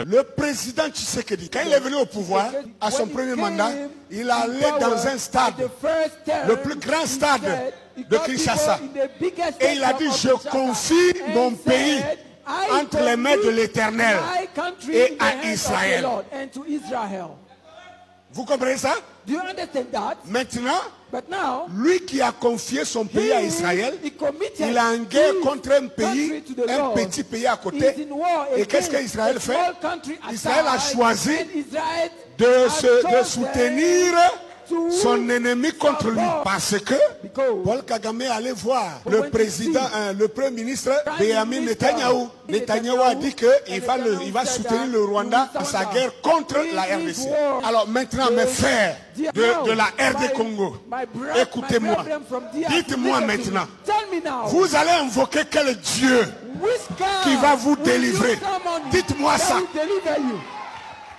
Le président Tshisekedi, quand il est venu au pouvoir, à son premier mandat, il allait dans un stade, le plus grand stade de Kinshasa. Et il a dit, je confie mon pays entre les mains de l'Éternel et à Israël. Vous comprenez ça? Maintenant, lui qui a confié son pays à Israël, il a en guerre contre un petit pays à côté. Et qu'est-ce qu'Israël fait? Israël a choisi de soutenir son ennemi contre lui. Parce que Paul Kagame allait voir le président, le premier ministre Benjamin Netanyahu. Netanyahu a dit qu'il va soutenir le Rwanda dans sa guerre contre la RDC. Alors maintenant, mes frères de la RD Congo, écoutez-moi. Dites-moi maintenant, vous allez invoquer quel Dieu qui va vous délivrer? Dites-moi ça.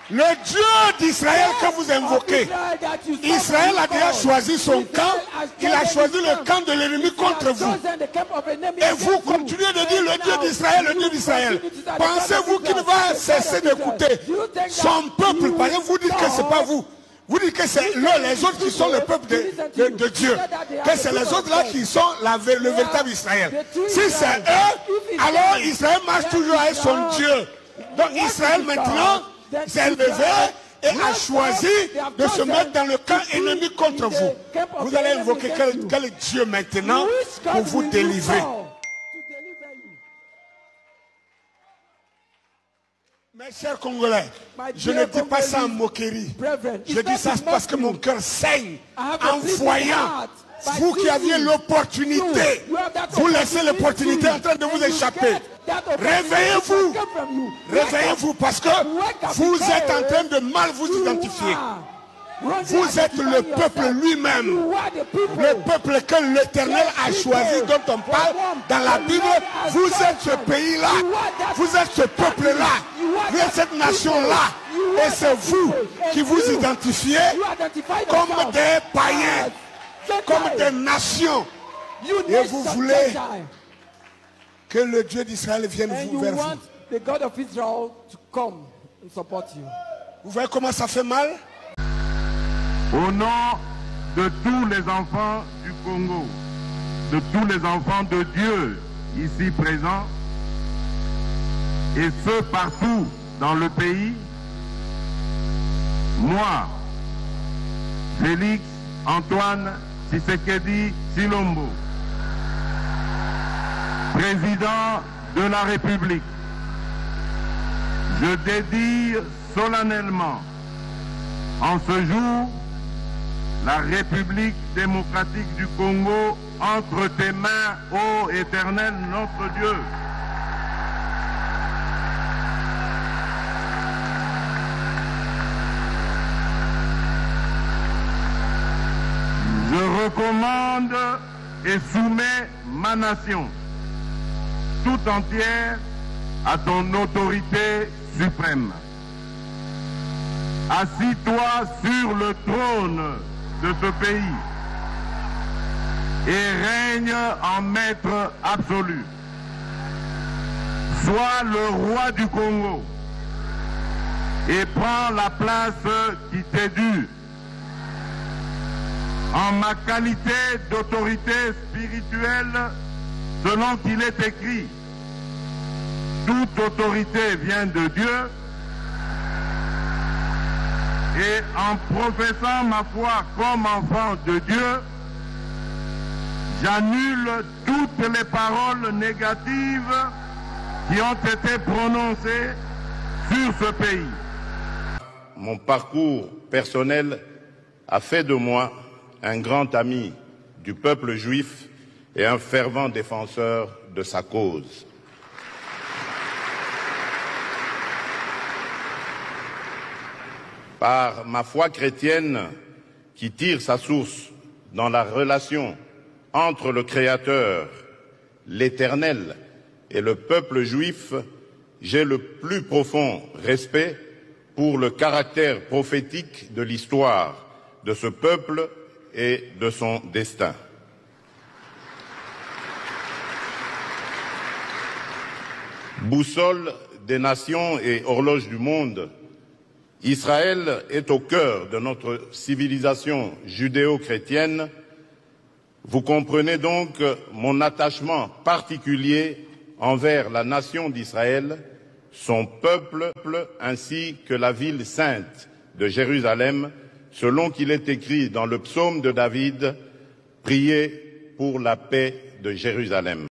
Le Dieu d'Israël que vous invoquez, Israël a déjà choisi son camp, il a choisi le camp de l'ennemi contre vous. Et vous continuez de dire le Dieu d'Israël, le Dieu d'Israël. Pensez-vous qu'il va cesser d'écouter son peuple? Parce que vous dites que ce n'est pas vous. Vous dites que c'est les autres qui sont le peuple de Dieu. Que c'est les autres là qui sont le véritable Israël. Si c'est eux, alors Israël marche toujours avec son Dieu. Donc Israël maintenant s'est levé et a choisi de se mettre dans le camp ennemi contre vous. Vous allez invoquer quel Dieu maintenant pour vous délivrer? Mes chers Congolais, je ne dis pas ça en moquerie. Je dis ça parce que mon cœur saigne en voyant vous qui aviez l'opportunité. Vous laissez l'opportunité en train de vous échapper. Réveillez-vous. Réveillez-vous parce que vous êtes en train de mal vous identifier. Vous êtes le peuple lui-même. Le peuple que l'Éternel a choisi, dont on parle dans la Bible. Vous êtes ce pays-là. Vous êtes ce peuple-là. Vous êtes cette nation-là. Et c'est vous qui vous identifiez comme des païens, comme des nations. Et vous voulez que le Dieu d'Israël vienne vers vous. Vous voyez comment ça fait mal? Au nom de tous les enfants du Congo, de tous les enfants de Dieu ici présents, et ceux partout dans le pays, moi, Félix Antoine Tshisekedi Tshilombo, président de la République, je dédie solennellement en ce jour la République démocratique du Congo entre tes mains, ô Éternel notre Dieu. Je recommande et soumets ma nation tout entière à ton autorité suprême. Assis-toi sur le trône de ce pays et règne en maître absolu. Sois le roi du Congo et prends la place qui t'est due. En ma qualité d'autorité spirituelle, selon qu'il est écrit, toute autorité vient de Dieu. Et en professant ma foi comme enfant de Dieu, j'annule toutes les paroles négatives qui ont été prononcées sur ce pays. Mon parcours personnel a fait de moi un grand ami du peuple juif et un fervent défenseur de sa cause. Par ma foi chrétienne qui tire sa source dans la relation entre le Créateur, l'Éternel et le peuple juif, j'ai le plus profond respect pour le caractère prophétique de l'histoire de ce peuple et de son destin. Boussole des nations et horloge du monde, Israël est au cœur de notre civilisation judéo-chrétienne. Vous comprenez donc mon attachement particulier envers la nation d'Israël, son peuple, ainsi que la ville sainte de Jérusalem, selon qu'il est écrit dans le psaume de David, « Priez pour la paix de Jérusalem ».